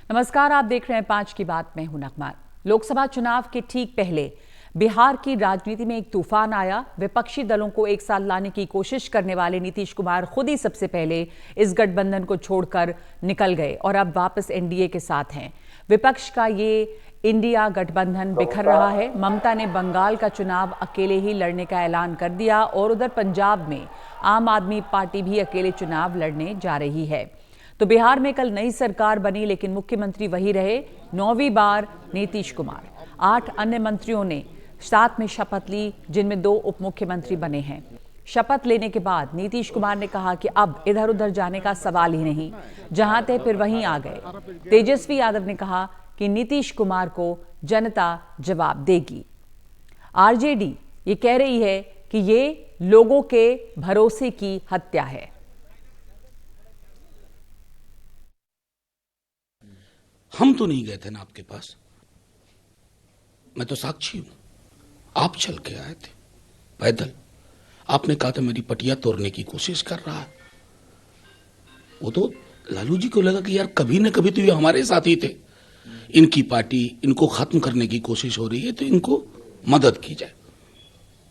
नमस्कार, आप देख रहे हैं 5 की बात में हूं नगमा। लोकसभा चुनाव के ठीक पहले बिहार की राजनीति में एक तूफान आया। विपक्षी दलों को एक साथ लाने की कोशिश करने वाले नीतीश कुमार खुद ही सबसे पहले इस गठबंधन को छोड़कर निकल गए और अब वापस एनडीए के साथ हैं। विपक्ष का ये इंडिया गठबंधन बिखर रहा है। ममता ने बंगाल का चुनाव अकेले ही लड़ने का ऐलान कर दिया और उधर पंजाब में आम आदमी पार्टी भी अकेले चुनाव लड़ने जा रही है। तो बिहार में कल नई सरकार बनी, लेकिन मुख्यमंत्री वही रहे 9वीं बार नीतीश कुमार। 8 अन्य मंत्रियों ने साथ में शपथ ली, जिनमें 2 उप मुख्यमंत्री बने हैं। शपथ लेने के बाद नीतीश कुमार ने कहा कि अब इधर उधर जाने का सवाल ही नहीं, जहां थे फिर वहीं आ गए। तेजस्वी यादव ने कहा कि नीतीश कुमार को जनता जवाब देगी। आरजेडी ये कह रही है कि ये लोगों के भरोसे की हत्या है। हम तो नहीं गए थे ना आपके पास, मैं तो साक्षी हूं। आप चल के आए थे पैदल। आपने कहा था मेरी पटिया तोड़ने की कोशिश कर रहा है। वो तो लालू जी को लगा कि यार कभी ना कभी तो ये हमारे साथ ही थे, इनकी पार्टी, इनको खत्म करने की कोशिश हो रही है तो इनको मदद की जाए।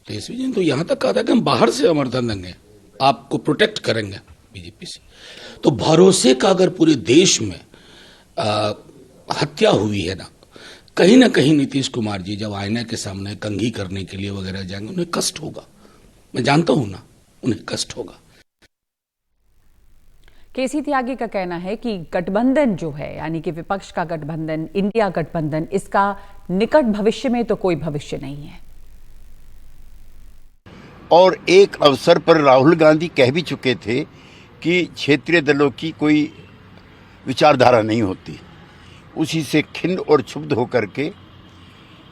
तेजस्वी जी ने तो यहां तक कहा था कि हम बाहर से समर्थन देंगे, आपको प्रोटेक्ट करेंगे बीजेपी से। तो भरोसे का अगर पूरे देश में हत्या हुई है ना कहीं नीतीश कुमार जी जब आईने के सामने कंघी करने के लिए वगैरह जाएंगे, उन्हें कष्ट होगा। मैं जानता हूं ना, उन्हें कष्ट होगा। केसी त्यागी का कहना है कि गठबंधन जो है, यानी कि विपक्ष का गठबंधन, इंडिया गठबंधन, इसका निकट भविष्य में तो कोई भविष्य नहीं है। और एक अवसर पर राहुल गांधी कह भी चुके थे कि क्षेत्रीय दलों की कोई विचारधारा नहीं होती। उसी से खिन्न और क्षुब्ध होकर के,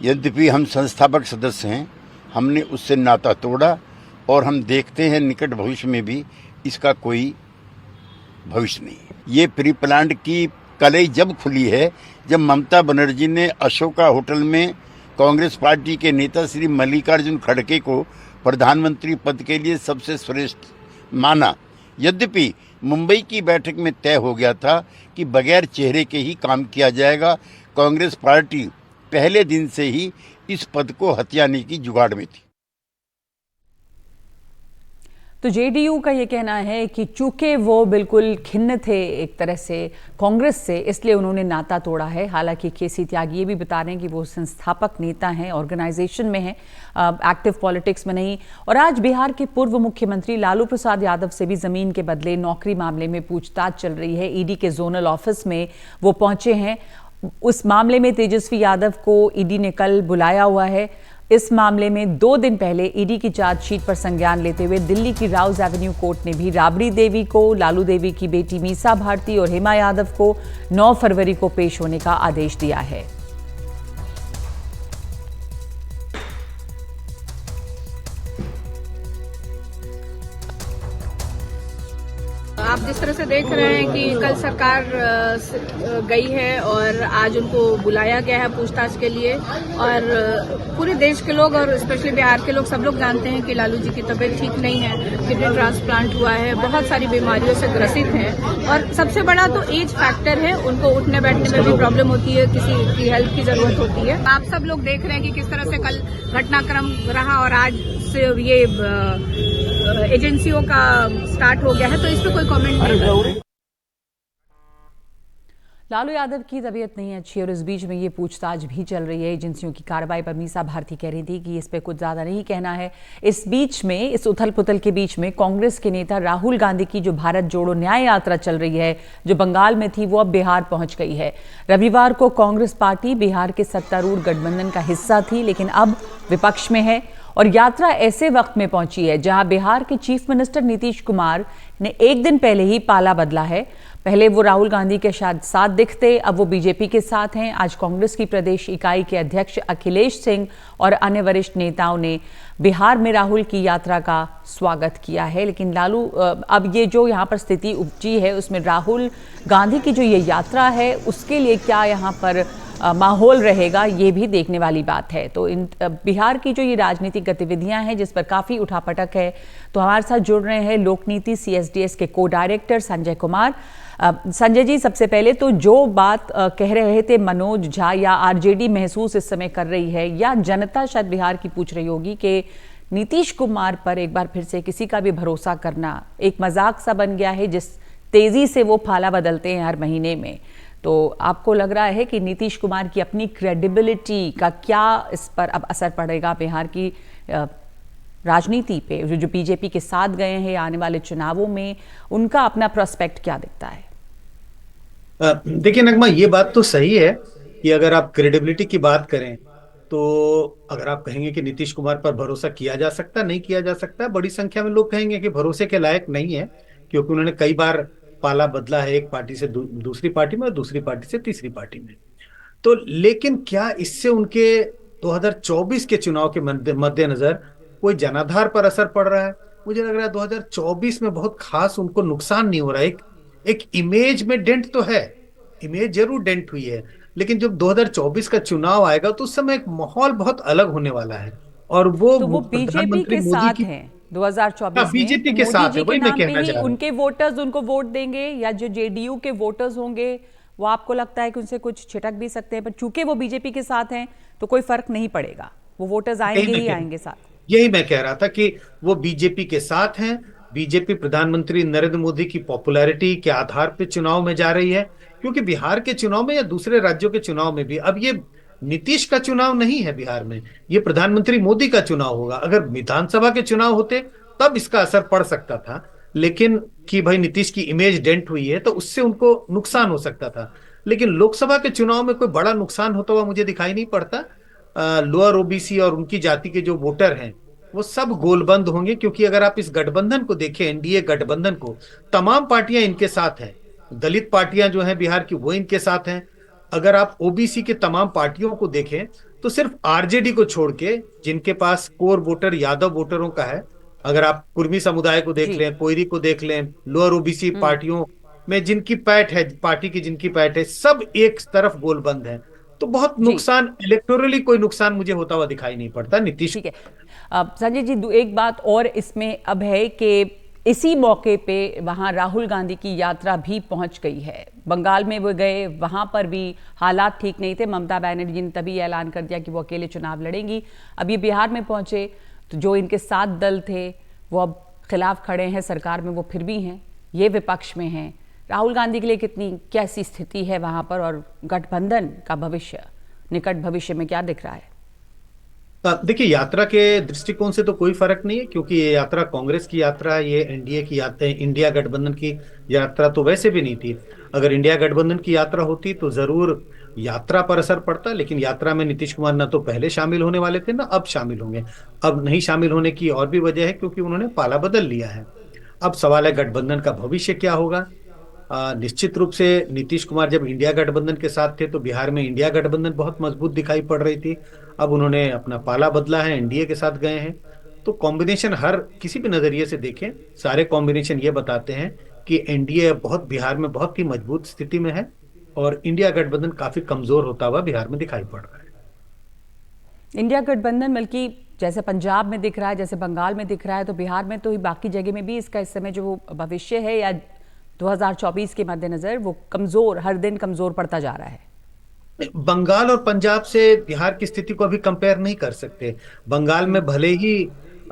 यद्यपि हम संस्थापक सदस्य हैं, हमने उससे नाता तोड़ा और हम देखते हैं निकट भविष्य में भी इसका कोई भविष्य नहीं। ये प्री प्लान्ड की कलई जब खुली है, जब ममता बनर्जी ने अशोका होटल में कांग्रेस पार्टी के नेता श्री मल्लिकार्जुन खड़गे को प्रधानमंत्री पद के लिए सबसे श्रेष्ठ माना। यद्यपि मुंबई की बैठक में तय हो गया था कि बगैर चेहरे के ही काम किया जाएगा, कांग्रेस पार्टी पहले दिन से ही इस पद को हथियाने की जुगाड़ में थी। तो जेडीयू का ये कहना है कि चूंकि वो बिल्कुल खिन्न थे एक तरह से कांग्रेस से, इसलिए उन्होंने नाता तोड़ा है। हालांकि केसी त्यागी ये भी बता रहे हैं कि वो संस्थापक नेता हैं, ऑर्गेनाइजेशन में हैं, एक्टिव पॉलिटिक्स में नहीं। और आज बिहार के पूर्व मुख्यमंत्री लालू प्रसाद यादव से भी जमीन के बदले नौकरी मामले में पूछताछ चल रही है। ईडी के जोनल ऑफिस में वो पहुंचे हैं। उस मामले में तेजस्वी यादव को ईडी ने कल बुलाया हुआ है। इस मामले में 2 दिन पहले ईडी की चार्जशीट पर संज्ञान लेते हुए दिल्ली की राउज एवेन्यू कोर्ट ने भी राबड़ी देवी को, लालू देवी की बेटी मीसा भारती और हेमा यादव को 9 फरवरी को पेश होने का आदेश दिया है। आप जिस तरह से देख रहे हैं कि कल सरकार गई है और आज उनको बुलाया गया है पूछताछ के लिए। और पूरे देश के लोग और स्पेशली बिहार के लोग, सब लोग जानते हैं कि लालू जी की तबीयत ठीक नहीं है, किडनी ट्रांसप्लांट हुआ है, बहुत सारी बीमारियों से ग्रसित हैं। और सबसे बड़ा तो एज फैक्टर है, उनको उठने बैठने में भी प्रॉब्लम होती है, किसी की हेल्प की जरूरत होती है। आप सब लोग देख रहे हैं कि किस तरह से कल घटनाक्रम रहा और आज से ये एजेंसियों का स्टार्ट हो गया है, तो इस पर कोई कमेंट नहीं। लालू यादव की तबीयत नहीं अच्छी और इस बीच में ये पूछताछ भी चल रही है एजेंसियों की कार्रवाई पर। मीसा भारती कह रही थी कि इस पे कुछ ज्यादा नहीं कहना है। इस बीच में, इस उथल पुथल के बीच में, कांग्रेस के नेता राहुल गांधी की जो भारत जोड़ो न्याय यात्रा चल रही है, जो बंगाल में थी, वो अब बिहार पहुंच गई है। रविवार को कांग्रेस पार्टी बिहार के सत्तारूढ़ गठबंधन का हिस्सा थी, लेकिन अब विपक्ष में है। और यात्रा ऐसे वक्त में पहुंची है जहां बिहार के चीफ मिनिस्टर नीतीश कुमार ने एक दिन पहले ही पाला बदला है। पहले वो राहुल गांधी के साथ दिखते, अब वो बीजेपी के साथ हैं। आज कांग्रेस की प्रदेश इकाई के अध्यक्ष अखिलेश सिंह और अन्य वरिष्ठ नेताओं ने बिहार में राहुल की यात्रा का स्वागत किया है। लेकिन लालू, अब ये जो यहाँ पर स्थिति उपजी है, उसमें राहुल गांधी की जो ये यात्रा है, उसके लिए क्या यहाँ पर माहौल रहेगा, ये भी देखने वाली बात है। तो बिहार की जो ये राजनीतिक गतिविधियां हैं, जिस पर काफ़ी उठापटक है, तो हमारे साथ जुड़ रहे हैं लोकनीति CSDS के को डायरेक्टर संजय कुमार। संजय जी, सबसे पहले तो जो बात कह रहे थे मनोज झा या आरजेडी महसूस इस समय कर रही है या जनता शायद बिहार की पूछ रही होगी कि नीतीश कुमार पर एक बार फिर से किसी का भी भरोसा करना एक मजाक सा बन गया है, जिस तेजी से वो फाला बदलते हैं हर महीने में। तो आपको लग रहा है कि नीतीश कुमार की अपनी क्रेडिबिलिटी का क्या इस पर अब असर पड़ेगा, बिहार की राजनीति पे? जो बीजेपी के साथ गए हैं आने वाले चुनावों में, उनका अपना प्रोस्पेक्ट क्या दिखता है? देखिए नगमा, ये बात तो सही है कि अगर आप क्रेडिबिलिटी की बात करें तो अगर आप कहेंगे कि नीतीश कुमार पर भरोसा किया जा सकता, नहीं किया जा सकता, बड़ी संख्या में लोग कहेंगे कि भरोसे के लायक नहीं है, क्योंकि उन्होंने कई बार पाला बदला है, एक पार्टी से दूसरी पार्टी में और दूसरी पार्टी से तीसरी पार्टी में। तो लेकिन क्या इससे उनके 2024 के चुनाव के मद्देनजर कोई जनाधार पर असर पड़ रहा है? मुझे लग रहा है 2024 में बहुत खास उनको नुकसान नहीं हो रहा है। एक इमेज में डेंट तो है, इमेज जरूर डेंट हुई है, लेकिन जब 2024 का चुनाव आएगा तो उस समय एक माहौल बहुत अलग होने वाला है। और वो तो वो बीजेपी के साथ हैं 2024 में, बीजेपी तो के मोदी साथ जी है, के वही मैं नाम पे कहना ही चाह रहा हूं। उनके वोटर्स उनको वोट देंगे, या जो जेडीयू के वोटर्स होंगे वो आपको लगता है कि उनसे कुछ छिटक भी सकते हैं? पर चूंकि वो बीजेपी के साथ हैं तो कोई फर्क नहीं पड़ेगा, वो वोटर्स आएंगे ही आएंगे साथ। यही मैं कह रहा था कि वो बीजेपी के साथ हैं। बीजेपी प्रधानमंत्री नरेंद्र मोदी की पॉपुलैरिटी के आधार पर चुनाव में जा रही है, क्योंकि बिहार के चुनाव में या दूसरे राज्यों के चुनाव में भी अब ये नीतीश का चुनाव नहीं है, बिहार में ये प्रधानमंत्री मोदी का चुनाव होगा। अगर विधानसभा के चुनाव होते तब इसका असर पड़ सकता था, लेकिन कि भाई नीतीश की इमेज डेंट हुई है तो उससे उनको नुकसान हो सकता था। लेकिन लोकसभा के चुनाव में कोई बड़ा नुकसान होता हुआ मुझे दिखाई नहीं पड़ता। लोअर ओबीसी और उनकी जाति के जो वोटर हैं वो सब गोलबंद होंगे, क्योंकि अगर आप इस गठबंधन को देखें, एनडीए गठबंधन को, तमाम पार्टियां इनके साथ हैं। दलित पार्टियां जो हैं बिहार की वो इनके साथ हैं। अगर आप ओबीसी के तमाम पार्टियों को देखें तो सिर्फ आरजेडी को छोड़ के, जिनके पास कोर वोटर यादव वोटरों का है, अगर आप कुर्मी समुदाय को देख लें, कोयरी को देख लें, लोअर ओबीसी पार्टियों में जिनकी पैठ है, पार्टी की जिनकी पैठ है, सब एक तरफ गोलबंद है। तो बहुत नुकसान, इलेक्टोरली कोई नुकसान मुझे होता हुआ दिखाई नहीं पड़ता नीतीश। ठीक है संजय जी, एक बात और इसमें अब है कि इसी मौके पे वहां राहुल गांधी की यात्रा भी पहुंच गई है। बंगाल में वो गए, वहां पर भी हालात ठीक नहीं थे। ममता बनर्जी ने तभी ऐलान कर दिया कि वो अकेले चुनाव लड़ेंगी। अब ये बिहार में पहुंचे तो जो इनके साथ दल थे वो अब खिलाफ खड़े हैं, सरकार में वो फिर भी हैं, ये विपक्ष में हैं। राहुल गांधी के लिए कितनी कैसी स्थिति है वहां पर, और गठबंधन का भविष्य निकट भविष्य में क्या दिख रहा है? देखिए, यात्रा के दृष्टिकोण से तो कोई फर्क नहीं है, क्योंकि ये यात्रा कांग्रेस की यात्रा, ये एनडीए की यात्रा, इंडिया गठबंधन की यात्रा तो वैसे भी नहीं थी। अगर इंडिया गठबंधन की यात्रा होती तो जरूर यात्रा पर असर पड़ता, लेकिन यात्रा में नीतीश कुमार ना तो पहले शामिल होने वाले थे ना अब शामिल होंगे। अब नहीं शामिल होने की और भी वजह है, क्योंकि उन्होंने पाला बदल लिया है। अब सवाल है गठबंधन का भविष्य क्या होगा। निश्चित रूप से नीतीश कुमार जब इंडिया गठबंधन के साथ थे तो बिहार में इंडिया गठबंधन बहुत मजबूत दिखाई पड़ रही थी। अब उन्होंने अपना पाला बदला है, एनडीए के साथ गए हैं। तो कॉम्बिनेशन हर किसी भी नजरिए से देखें, सारे कॉम्बिनेशन ये बताते हैं कि एनडीए बहुत बिहार में बहुत ही मजबूत स्थिति में है और इंडिया गठबंधन काफी कमजोर होता हुआ बिहार में दिखाई पड़ रहा है। इंडिया गठबंधन बल्कि जैसे पंजाब में दिख रहा है, जैसे बंगाल में दिख रहा है, तो बिहार में तो ही बाकी जगह में भी इसका इस समय जो भविष्य है या 2024 के मद्देनजर वो कमजोर, हर दिन कमजोर पड़ता जा रहा है। बंगाल और पंजाब से बिहार की स्थिति को अभी कंपेयर नहीं कर सकते। बंगाल में भले ही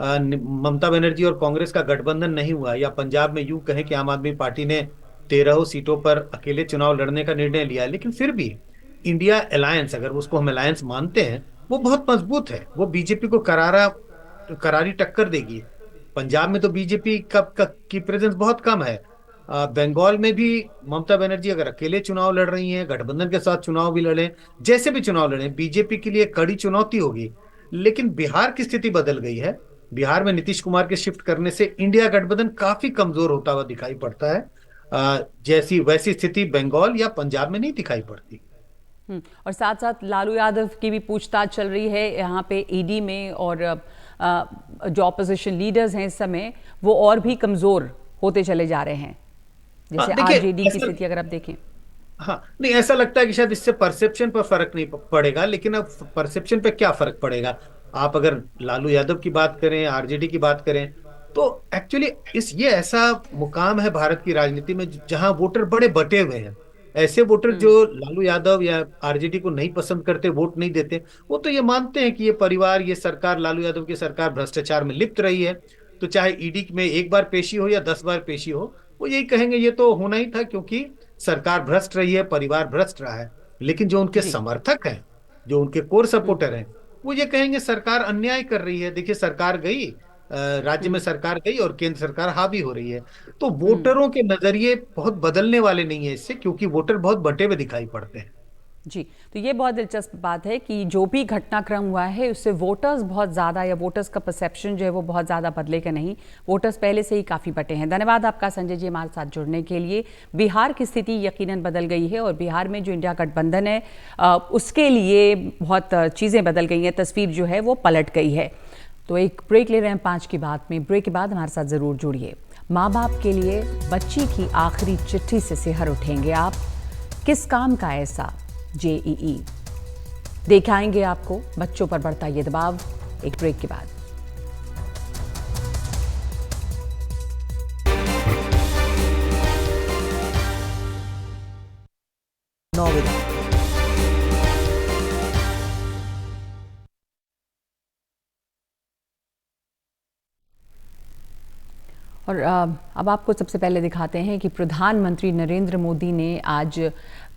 ममता बनर्जी और कांग्रेस का गठबंधन नहीं हुआ, या पंजाब में यूं कहें कि आम आदमी पार्टी ने 13 सीटों पर अकेले चुनाव लड़ने का निर्णय लिया, लेकिन फिर भी इंडिया अलायंस, अगर उसको हम अलायंस मानते हैं, वो बहुत मजबूत है। वो बीजेपी को करारी टक्कर देगी। पंजाब में तो बीजेपी की प्रेजेंस बहुत कम है। बंगाल में भी ममता बनर्जी अगर अकेले चुनाव लड़ रही हैं, गठबंधन के साथ चुनाव भी लड़े, जैसे भी चुनाव लड़े, बीजेपी के लिए कड़ी चुनौती होगी। लेकिन बिहार की स्थिति बदल गई है। बिहार में नीतीश कुमार के शिफ्ट करने से इंडिया गठबंधन काफी कमजोर होता हुआ दिखाई पड़ता है। जैसी वैसी स्थिति बंगाल या पंजाब में नहीं दिखाई पड़ती। और साथ साथ लालू यादव की भी पूछताछ चल रही है यहाँ पे ईडी में, और जो ऑपोजिशन लीडर्स हैं इस समय वो और भी कमजोर होते चले जा रहे हैं, जैसे आरजेडी की स्थिति अगर आप देखें। हाँ, नहीं, ऐसा लगता है कि शायद इससे परसेप्शन पर फर्क नहीं पड़ेगा, लेकिन अब परसेप्शन पे क्या फर्क पड़ेगा। आप अगर लालू यादव की बात करें, आरजेडी की बात करें, तो एक्चुअली ये ऐसा मुकाम है भारत की राजनीति में जहां वोटर बड़े बटे हुए हैं। ऐसे वोटर जो लालू यादव या आरजेडी को नहीं पसंद करते, वोट नहीं देते, वो तो ये मानते हैं कि ये परिवार, ये सरकार, लालू यादव की सरकार भ्रष्टाचार में लिप्त रही है। तो चाहे ईडी में एक बार पेशी हो या 10 बार पेशी हो, वो यही कहेंगे ये तो होना ही था क्योंकि सरकार भ्रष्ट रही है, परिवार भ्रष्ट रहा है। लेकिन जो उनके जी। समर्थक हैं, जो उनके कोर सपोर्टर हैं, वो ये कहेंगे सरकार अन्याय कर रही है। देखिए सरकार गई, राज्य में सरकार गई और केंद्र सरकार हावी हो रही है। तो वोटरों के नजरिए बहुत बदलने वाले नहीं है इससे, क्योंकि वोटर बहुत बटे हुए दिखाई पड़ते हैं। जी, तो ये बहुत दिलचस्प बात है कि जो भी घटनाक्रम हुआ है उससे वोटर्स बहुत ज़्यादा, या वोटर्स का परसेप्शन जो है वो बहुत ज़्यादा बदलेगा नहीं। वोटर्स पहले से ही काफ़ी बटे हैं। धन्यवाद आपका संजय जी हमारे साथ जुड़ने के लिए। बिहार की स्थिति यकीनन बदल गई है और बिहार में जो इंडिया गठबंधन है उसके लिए बहुत चीज़ें बदल गई हैं, तस्वीर जो है वो पलट गई है। तो एक ब्रेक ले रहे हैं 5 की बात में। ब्रेक के बाद हमारे साथ ज़रूर जुड़िए। माँ बाप के लिए बच्ची की आखिरी चिट्ठी से सिहर उठेंगे आप। किस काम का ऐसा जेईई, दिखाएंगे आपको बच्चों पर बढ़ता ये दबाव। एक ब्रेक के बाद। और अब आपको सबसे पहले दिखाते हैं कि प्रधानमंत्री नरेंद्र मोदी ने आज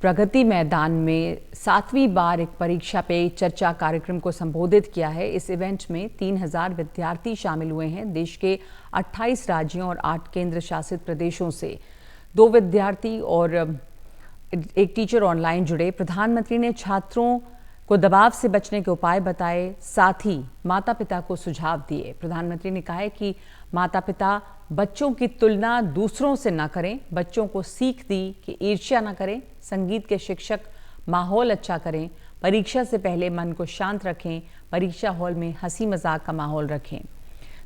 प्रगति मैदान में 7वीं बार एक परीक्षा पे चर्चा कार्यक्रम को संबोधित किया है। इस इवेंट में 3000 विद्यार्थी शामिल हुए हैं। देश के 28 राज्यों और 8 केंद्र शासित प्रदेशों से 2 विद्यार्थी और एक टीचर ऑनलाइन जुड़े। प्रधानमंत्री ने छात्रों को दबाव से बचने के उपाय बताए, साथ ही माता पिता को सुझाव दिए। प्रधानमंत्री ने कहा है कि माता पिता बच्चों की तुलना दूसरों से न करें, बच्चों को सीख दी कि ईर्ष्या न करें, संगीत के शिक्षक माहौल अच्छा करें, परीक्षा से पहले मन को शांत रखें, परीक्षा हॉल में हंसी मजाक का माहौल रखें।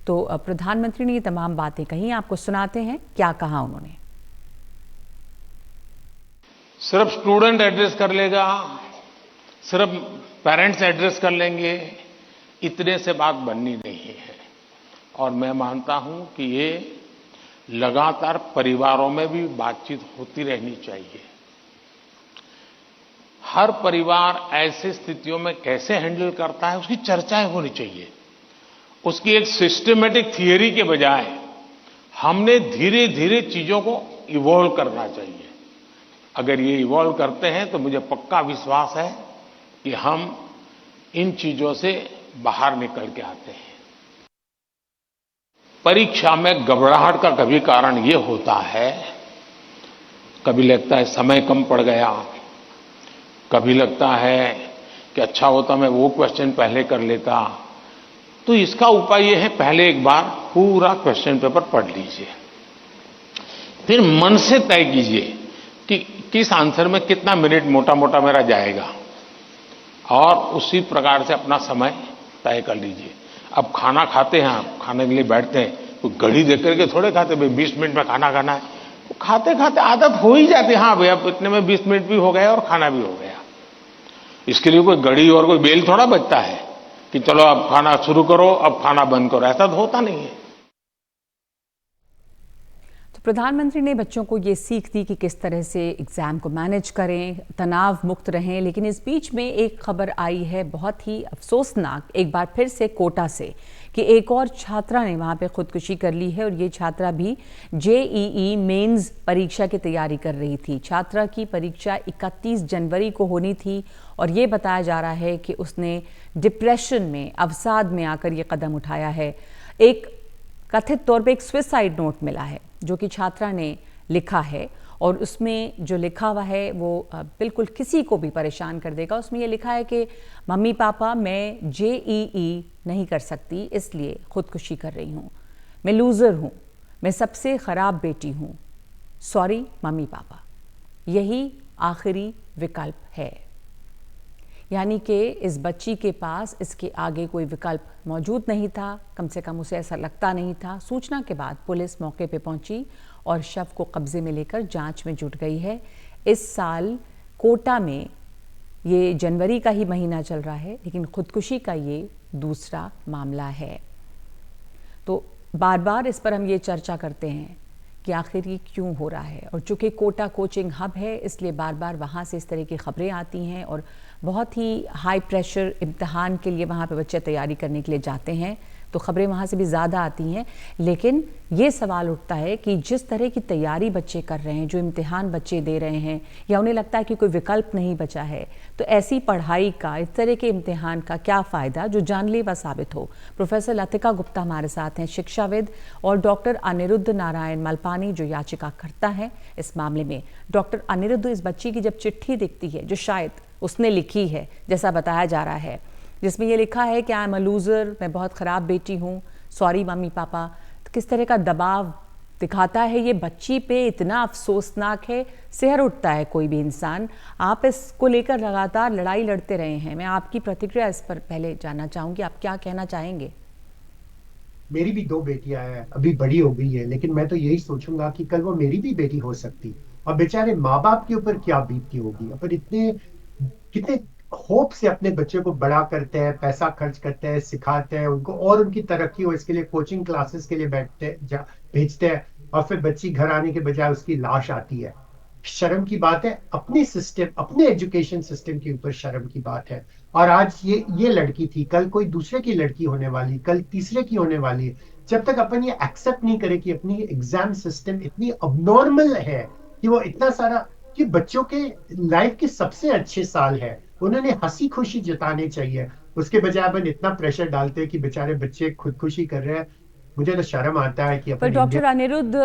तो प्रधानमंत्री ने ये तमाम बातें कही, आपको सुनाते हैं क्या कहा उन्होंने। सिर्फ स्टूडेंट एड्रेस कर लेगा, सिर्फ पेरेंट्स एड्रेस कर लेंगे, इतने से बात बननी नहीं है। और मैं मानता हूं कि ये लगातार परिवारों में भी बातचीत होती रहनी चाहिए। हर परिवार ऐसी स्थितियों में कैसे हैंडल करता है उसकी चर्चाएं होनी चाहिए। उसकी एक सिस्टमेटिक थियरी के बजाय हमने धीरे धीरे चीजों को इवॉल्व करना चाहिए। अगर ये इवॉल्व करते हैं तो मुझे पक्का विश्वास है कि हम इन चीजों से बाहर निकल के आते हैं। परीक्षा में घबराहट का कभी कारण ये होता है, कभी लगता है समय कम पड़ गया, कभी लगता है कि अच्छा होता मैं वो क्वेश्चन पहले कर लेता। तो इसका उपाय ये है, पहले एक बार पूरा क्वेश्चन पेपर पढ़ लीजिए, फिर मन से तय कीजिए कि किस आंसर में कितना मिनट मोटा मोटा मेरा जाएगा और उसी प्रकार से अपना समय तय कर लीजिए। अब खाना खाते हैं, आप खाने के लिए बैठते हैं तो घड़ी देख करके थोड़े खाते, भाई 20 मिनट में खाना खाना है। तो खाते खाते आदत हो ही जाती है, हाँ भैया इतने में 20 मिनट भी हो गया और खाना भी हो गया। इसके लिए कोई घड़ी और कोई बेल थोड़ा बचता है कि चलो अब खाना शुरू करो, अब खाना बंद करो, ऐसा तो होता नहीं है। तो प्रधानमंत्री ने बच्चों को ये सीख दी कि किस तरह से एग्जाम को मैनेज करें, तनाव मुक्त रहें। लेकिन इस बीच में एक खबर आई है बहुत ही अफसोसनाक, एक बार फिर से कोटा से, कि एक और छात्रा ने वहां पे खुदकुशी कर ली है। और ये छात्रा भी जेईई मेंस परीक्षा की तैयारी कर रही थी। छात्रा की परीक्षा 31 जनवरी को होनी थी और ये बताया जा रहा है कि उसने डिप्रेशन में, अवसाद में आकर ये कदम उठाया है। एक कथित तौर पे एक सुसाइड नोट मिला है जो कि छात्रा ने लिखा है और उसमें जो लिखा हुआ है वो बिल्कुल किसी को भी परेशान कर देगा। उसमें ये लिखा है कि मम्मी पापा मैं जेईई नहीं कर सकती इसलिए खुदकुशी कर रही हूँ, मैं लूज़र हूँ, मैं सबसे ख़राब बेटी हूँ, सॉरी मम्मी पापा। यही आखिरी विकल्प है। यानी कि इस बच्ची के पास इसके आगे कोई विकल्प मौजूद नहीं था, कम से कम उसे ऐसा लगता नहीं था। सूचना के बाद पुलिस मौके पे पहुंची और शव को कब्जे में लेकर जांच में जुट गई है। इस साल कोटा में ये जनवरी का ही महीना चल रहा है, लेकिन खुदकुशी का ये दूसरा मामला है। तो बार बार इस पर हम ये चर्चा करते हैं कि आखिर ये क्यों हो रहा है, और चूंकि कोटा कोचिंग हब है इसलिए बार बार वहाँ से इस तरह की खबरें आती हैं और बहुत ही हाई प्रेशर इम्तिहान के लिए वहाँ पे बच्चे तैयारी करने के लिए जाते हैं तो खबरें वहाँ से भी ज़्यादा आती हैं। लेकिन ये सवाल उठता है कि जिस तरह की तैयारी बच्चे कर रहे हैं, जो इम्तिहान बच्चे दे रहे हैं, या उन्हें लगता है कि कोई विकल्प नहीं बचा है, तो ऐसी पढ़ाई का, इस तरह के इम्तिहान का क्या फ़ायदा जो जानलेवा साबित हो। प्रोफेसर लतिका गुप्ता हमारे साथ हैं, शिक्षाविद, और डॉक्टर अनिरुद्ध नारायण मलपानी जो याचिकाकर्ता हैं इस मामले में। डॉक्टर अनिरुद्ध, इस बच्ची की जब चिट्ठी दिखती है जो शायद उसने लिखी है जैसा बताया जा रहा है, जिसमें ये लिखा है कि आई एम अ लूज़र, मैं बहुत ख़राब बेटी हूँ, सॉरी मम्मी पापा, तो किस तरह का दबाव दिखाता है ये बच्ची पे, इतना अफसोसनाक है, सिहर उठता है कोई भी इंसान। आप इसको लेकर लगातार लड़ाई लड़ते रहे हैं, मैं आपकी प्रतिक्रिया इस पर पहले जानना चाहूँगी, आप क्या कहना चाहेंगे? मेरी भी 2 बेटियां हैं, अभी बड़ी हो गई है, लेकिन मैं तो यही सोचूंगा कि कल वो मेरी भी बेटी हो सकती, और बेचारे माँ बाप के ऊपर क्या बीतती होगी। अपन इतने कितने होप से अपने बच्चे को बड़ा करते हैं, पैसा खर्च करते हैं, सिखाते हैं उनको, और उनकी तरक्की हो इसके लिए कोचिंग क्लासेस के लिए भेजते हैं, और फिर बच्ची घर आने के बजाय उसकी लाश आती है। शर्म की बात है, अपने सिस्टम, अपने एजुकेशन सिस्टम के ऊपर शर्म की बात है। और आज ये लड़की थी, कल कोई दूसरे की लड़की होने वाली, कल तीसरे की होने वाली। जब तक अपन ये एक्सेप्ट नहीं करे कि अपनी एग्जाम सिस्टम इतनी अबनॉर्मल है कि वो इतना सारा, कि बच्चों के लाइफ के सबसे अच्छे साल है, उन्होंने हंसी खुशी जताने चाहिए, उसके बजाय अपन इतना प्रेशर डालते हैं कि बेचारे बच्चे खुदकुशी कर रहे हैं। मुझे तो शर्म आता है कि पर डॉक्टर अनिरुद्ध,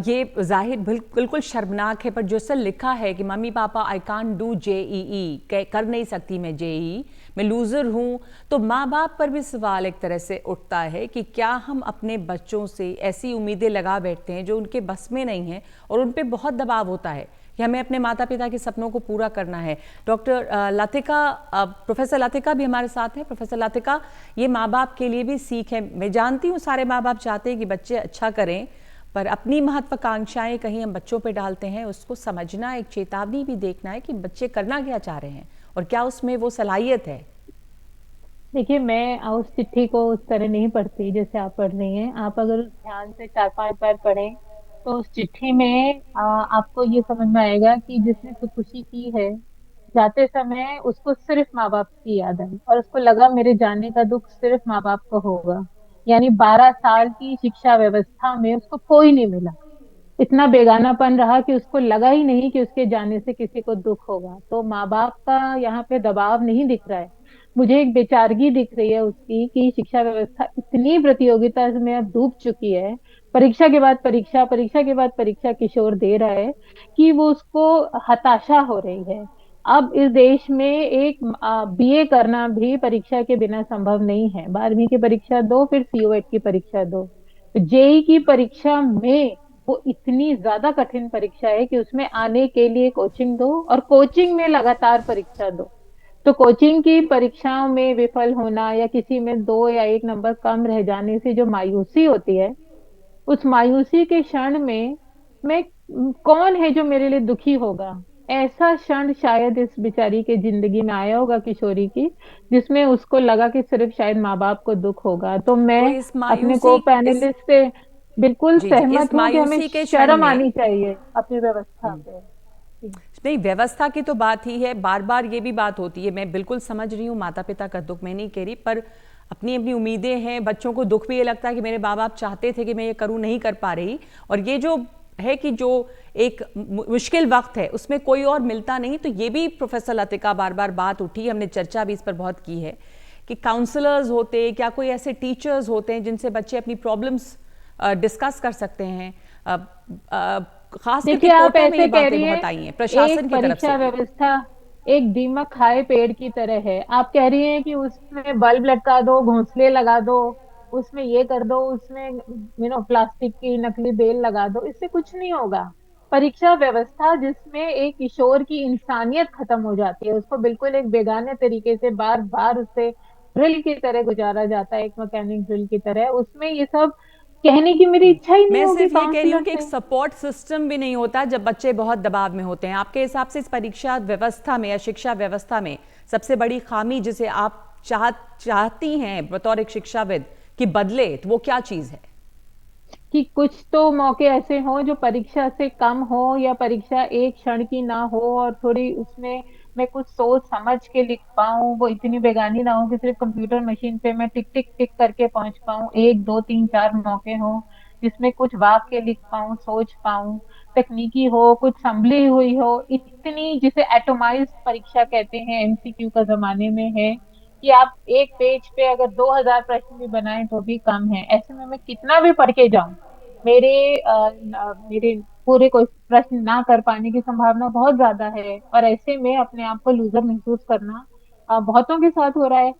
ये जाहिर बिल्कुल शर्मनाक है, पर जो सर लिखा है कि mummy papa I can't do JEE, कर नहीं सकती मैं जेईई, मैं लूज़र हूँ, तो माँ बाप पर भी सवाल एक तरह से उठता है कि क्या हम अपने बच्चों से ऐसी उम्मीदें लगा बैठते हैं जो उनके बस में नहीं है, और उन पर बहुत दबाव होता है कि हमें अपने माता पिता के सपनों को पूरा करना है। डॉक्टर लतिका, प्रोफेसर लतिका भी हमारे साथ हैं। प्रोफेसर लतिका, ये माँ बाप के लिए भी सीख है, मैं जानती हूँ सारे माँ बाप चाहते हैं कि बच्चे अच्छा करें, पर अपनी महत्वाकांक्षाएं कहीं हम बच्चों पे डालते हैं, उसको समझना, एक चेतावनी भी देखना है कि बच्चे करना क्या चाह रहे हैं और क्या उसमें वो सलाहियत है। देखिए, मैं उस चिट्ठी को उस तरह नहीं पढ़ती जैसे आप पढ़ रही हैं। आप अगर ध्यान से 4-5 बार पढ़ें तो उस चिट्ठी में आपको ये समझ में आएगा कि जिसने खुदकुशी की है, जाते समय उसको सिर्फ माँ बाप की याद आई और उसको लगा मेरे जाने का दुख सिर्फ माँ बाप को होगा। यानी 12 साल की शिक्षा व्यवस्था में उसको कोई नहीं मिला, इतना बेगानापन रहा कि उसको लगा ही नहीं कि उसके जाने से किसी को दुख होगा। तो माँ बाप का यहाँ पे दबाव नहीं दिख रहा है, मुझे एक बेचारगी दिख रही है उसकी कि शिक्षा व्यवस्था इतनी प्रतियोगिता में अब डूब चुकी है, परीक्षा के बाद परीक्षा, परीक्षा के बाद परीक्षा किशोर दे रहा है कि वो उसको हताशा हो रही है। अब इस देश में एक बीए करना भी परीक्षा के बिना संभव नहीं है। 12वीं की परीक्षा दो, फिर सीओएट की परीक्षा दो, जेई की परीक्षा में वो इतनी ज्यादा कठिन परीक्षा है कि उसमें आने के लिए कोचिंग दो, और कोचिंग में लगातार परीक्षा दो। तो कोचिंग की परीक्षाओं में विफल होना या किसी में 2 या 1 नंबर कम रह जाने से जो मायूसी होती है, उस मायूसी के क्षण में मैं, कौन है जो मेरे लिए दुखी होगा, ऐसा क्षण शायद इस बेचारी के जिंदगी में आया होगा किशोरी की, जिसमें उसको लगा कि सिर्फ शायद माँ बाप को दुख होगा। तो मैं अपने को पैनलिस्ट से बिल्कुल सहमत हूँ कि हमें शर्म आनी चाहिए अपनी व्यवस्था पे। नहीं, व्यवस्था की तो बात ही है, बार बार ये भी बात होती है, मैं बिल्कुल समझ रही हूँ माता पिता का दुख, मैं नहीं कह रही, पर अपनी अपनी उम्मीदें हैं, बच्चों को दुख भी ये लगता है कि मेरे माँ बाप चाहते थे कि मैं ये करूँ, नहीं कर पा रही, और ये जो है कि जो एक मुश्किल वक्त है उसमें कोई और मिलता नहीं। तो ये भी प्रोफेसर लतिका बार बार बात उठी, हमने चर्चा भी इस पर बहुत की है कि काउंसलर्स होते, क्या कोई ऐसे टीचर्स होते हैं जिनसे बच्चे अपनी प्रॉब्लम्स डिस्कस कर सकते हैं, खास करके आप ऐसे ऐसे कह रही हैं प्रशासन की तरफ से। व्यवस्था एक दीमक खाए पेड़ की तरह है। आप कह रही हैं कि उसमें बल्ब लटका दो, घोंसले लगा दो, उसमें ये कर दो, उसमें प्लास्टिक की नकली बेल लगा दो, इससे कुछ नहीं होगा। परीक्षा व्यवस्था जिसमें एक किशोर की इंसानियत खत्म हो जाती है, उसको बिल्कुल एक बेगाने तरीके से बार बार उससे ड्रिल की तरह गुजारा जाता है, एक मैकेनिक ड्रिल की तरह, उसमें ये सब कहने की मेरी इच्छा ही नहीं होगी। मैं सिर्फ ये कह रही हूँ कि एक सपोर्ट सिस्टम भी नहीं होता जब बच्चे बहुत दबाव में होते हैं। आपके हिसाब से इस परीक्षा व्यवस्था में या शिक्षा व्यवस्था में सबसे बड़ी खामी जिसे आप चाहती हैं बतौर एक शिक्षाविद कि बदले, तो वो क्या चीज है? कि कुछ तो मौके ऐसे हों जो परीक्षा से कम हो, या परीक्षा एक क्षण की ना हो और थोड़ी उसमें मैं कुछ सोच समझ के लिख पाऊं, वो इतनी बेगानी ना हो कि सिर्फ कंप्यूटर मशीन पे मैं टिक टिक टिक करके पहुंच पाऊं। एक दो तीन चार मौके हों जिसमें कुछ वाक्य लिख पाऊं, सोच पाऊं, तकनीकी हो, कुछ संभली हुई हो। इतनी, जिसे एटोमाइज परीक्षा कहते हैं, एमसीक्यू का जमाने में है, कि आप एक पेज पे अगर 2000 प्रश्न भी बनाएं तो भी कम है। ऐसे में मैं कितना भी पढ़ के जाऊं, मेरे मेरे पूरे कोई प्रश्न ना कर पाने की संभावना बहुत ज्यादा है। और ऐसे में अपने आप को लूजर महसूस करना बहुतों के साथ हो रहा है।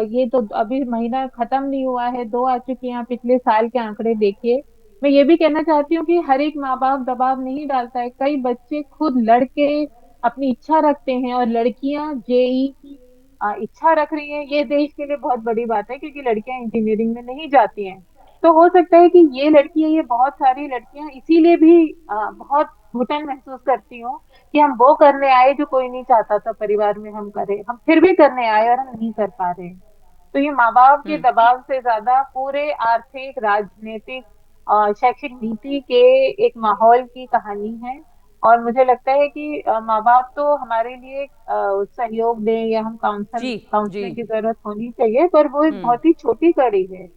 ये तो अभी महीना खत्म नहीं हुआ है, दो आ चुकी हैं, आप पिछले साल के आंकड़े देखिए। मैं ये भी कहना चाहती हूँ कि हर एक माँ बाप दबाव नहीं डालता है। कई बच्चे खुद लड़के अपनी इच्छा रखते हैं, और लड़कियां जेई की इच्छा रख रही हैं। ये देश के लिए बहुत बड़ी बात है, क्योंकि लड़कियां इंजीनियरिंग में नहीं जाती हैं। तो हो सकता है कि ये लड़कियां, ये बहुत सारी लड़कियां इसीलिए भी बहुत घुटन महसूस करती हूँ कि हम वो करने आए जो कोई नहीं चाहता था परिवार में हम करें, हम फिर भी करने आए और हम नहीं कर पा रहे हैं। तो ये माँ बाप के दबाव से ज्यादा पूरे आर्थिक, राजनीतिक और शैक्षिक नीति के एक माहौल की कहानी है। और मुझे लगता है कि माँ बाप तो हमारे लिए सहयोग दें, या हम जी। जी। काउंसलिंग की जरूरत होनी चाहिए, पर वो एक बहुत ही छोटी कड़ी है।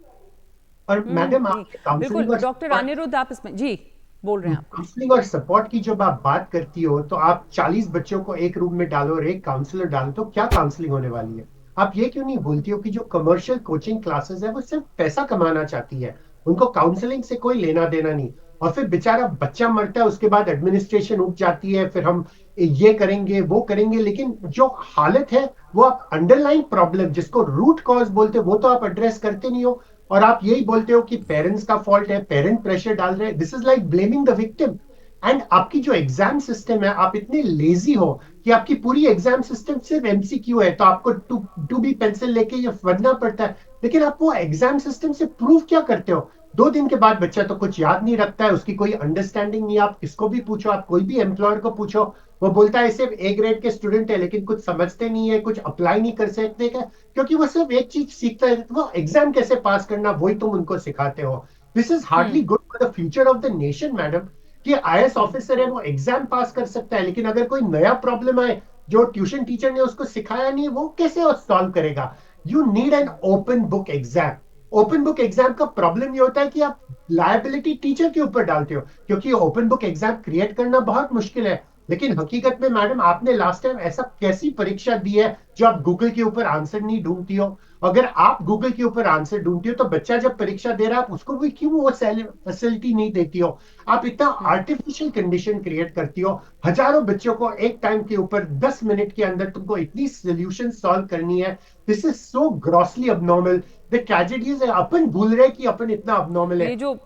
और मैडम, नहीं, आपने बिल्कुल काउंसलिंग और डॉक्टर अनिरुद्ध, आप इसमें जी बोल रहे हैं आप। काउंसलिंग और सपोर्ट की जब आप बात करती हो, तो आप 40 बच्चों को एक रूम में डालो और एक काउंसलर डालो, तो क्या काउंसलिंग होने वाली है? आप ये क्यों नहीं बोलती हो कि जो कमर्शियल कोचिंग क्लासेस है वो सिर्फ पैसा कमाना चाहती है, उनको काउंसलिंग से कोई लेना देना नहीं। और फिर बेचारा बच्चा मरता है, उसके बाद एडमिनिस्ट्रेशन उठ जाती है, फिर हम ये करेंगे वो करेंगे, लेकिन जो हालत है वो आप अंडरलाइन प्रॉब्लम जिसको रूट कॉज बोलते हो वो तो आप एड्रेस करते नहीं हो। और आप यही बोलते हो कि पेरेंट्स का फॉल्ट है, पेरेंट प्रेशर डाल रहे हैं। This is like blaming the victim. And आपकी जो एग्जाम सिस्टम है, आप इतने लेजी हो कि आपकी पूरी एग्जाम सिस्टम सिर्फ एमसीक्यू है, तो आपको टू बी पेंसिल लेके ये पढ़ना पड़ता है। लेकिन आप वो एग्जाम सिस्टम से प्रूव क्या करते हो? 2 दिन के बाद बच्चा तो कुछ याद नहीं रखता है, उसकी कोई अंडरस्टैंडिंग नहीं। आप किसको भी पूछो, आप कोई भी एम्प्लॉयर को पूछो, वो बोलता है सिर्फ ए ग्रेड के स्टूडेंट है, लेकिन कुछ समझते नहीं है, कुछ अप्लाई नहीं कर सकते, क्योंकि वो सिर्फ एक चीज सीखता है, वो एग्जाम कैसे पास करना, वही तुम उनको सिखाते हो। This is hardly good for the future of the nation madam. कि आईएएस ऑफिसर है, वो एग्जाम पास कर सकता है, लेकिन अगर कोई नया प्रॉब्लम आए जो ट्यूशन टीचर ने उसको सिखाया नहीं, वो कैसे सॉल्व करेगा? You need an open book exam. Open book exam का प्रॉब्लम ये होता है कि आप लायबिलिटी टीचर के ऊपर डालते हो, क्योंकि ओपन बुक एग्जाम क्रिएट करना बहुत मुश्किल है। लेकिन हकीकत में मैडम, आपने लास्ट टाइम ऐसा कैसी परीक्षा दी है जो आप गूगल के ऊपर आंसर नहीं ढूंढती हो? अगर आप गूगल के ऊपर आंसर ढूंढती हो, तो बच्चा जब परीक्षा दे रहा है, आप उसको भी क्यों वो फैसिलिटी नहीं देती हो? आप इतना आर्टिफिशियल कंडीशन क्रिएट करती हो। हजारों बच्चों को एक टाइम के ऊपर 10 मिनट के अंदर तुमको इतनी सोल्यूशन सॉल्व करनी है। This is so grossly abnormal. The tragedies है, अपन भूल रहे कि अपन इतना अबनॉर्मल है। ये जो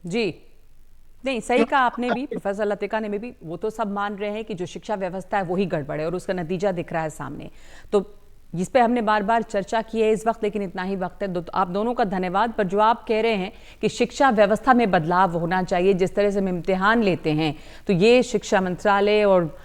जी नहीं, सही कहा आपने भी, प्रोफेसर लतिका ने भी, वो तो सब मान रहे हैं कि जो शिक्षा व्यवस्था है वही गड़बड़ है और उसका नतीजा दिख रहा है सामने। तो जिस पे हमने बार बार चर्चा की है इस वक्त, लेकिन इतना ही वक्त है। तो आप दोनों का धन्यवाद। पर जो आप कह रहे हैं कि शिक्षा व्यवस्था में बदलाव होना चाहिए, जिस तरह से हम इम्तिहान लेते हैं, तो ये शिक्षा मंत्रालय और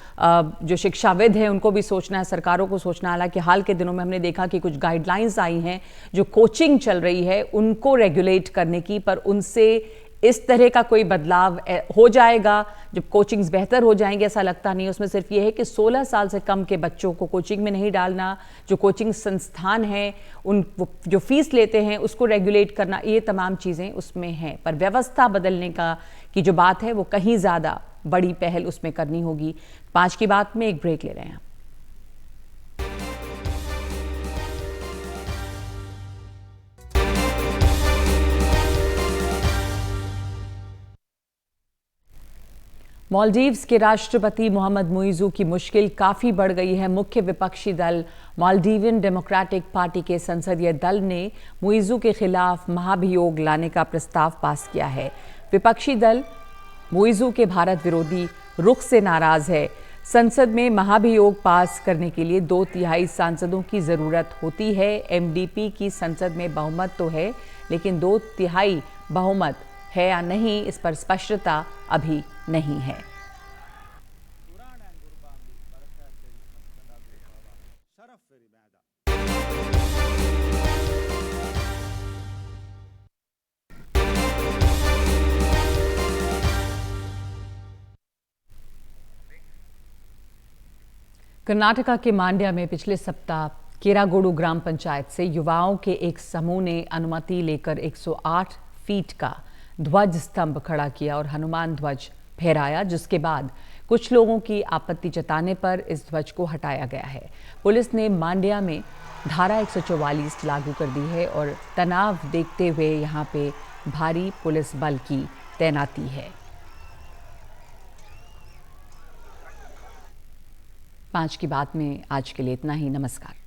जो शिक्षाविद हैं उनको भी सोचना है, सरकारों को सोचना। हालांकि हाल के दिनों में हमने देखा कि कुछ गाइडलाइंस आई हैं जो कोचिंग चल रही है उनको रेगुलेट करने की, पर उनसे इस तरह का कोई बदलाव हो जाएगा जब कोचिंग्स बेहतर हो जाएंगे, ऐसा लगता नहीं। उसमें सिर्फ ये है कि 16 साल से कम के बच्चों को कोचिंग में नहीं डालना, जो कोचिंग संस्थान हैं उन जो फीस लेते हैं उसको रेगुलेट करना, ये तमाम चीज़ें उसमें हैं। पर व्यवस्था बदलने की जो बात है वो कहीं ज़्यादा बड़ी पहल उसमें करनी होगी। 5 की बात में एक ब्रेक ले रहे हैं। मालदीव्स के राष्ट्रपति मोहम्मद मुइज़ू की मुश्किल काफ़ी बढ़ गई है। मुख्य विपक्षी दल मालदीवियन डेमोक्रेटिक पार्टी के संसदीय दल ने मुइज़ू के खिलाफ महाभियोग लाने का प्रस्ताव पास किया है। विपक्षी दल मुइज़ू के भारत विरोधी रुख से नाराज़ है। संसद में महाभियोग पास करने के लिए 2/3 सांसदों की ज़रूरत होती है। एमडीपी की संसद में बहुमत तो है, लेकिन 2/3 बहुमत है या नहीं, इस पर स्पष्टता अभी नहीं है। कर्नाटका के मांड्या में पिछले सप्ताह केरागोडू ग्राम पंचायत से युवाओं के एक समूह ने अनुमति लेकर 108 फीट का ध्वज स्तंभ खड़ा किया और हनुमान ध्वज फहराया, जिसके बाद कुछ लोगों की आपत्ति जताने पर इस ध्वज को हटाया गया है। पुलिस ने मांड्या में धारा 144 लागू कर दी है और तनाव देखते हुए यहां पे भारी पुलिस बल की तैनाती है। 5 की बात में आज के लिए इतना ही। नमस्कार।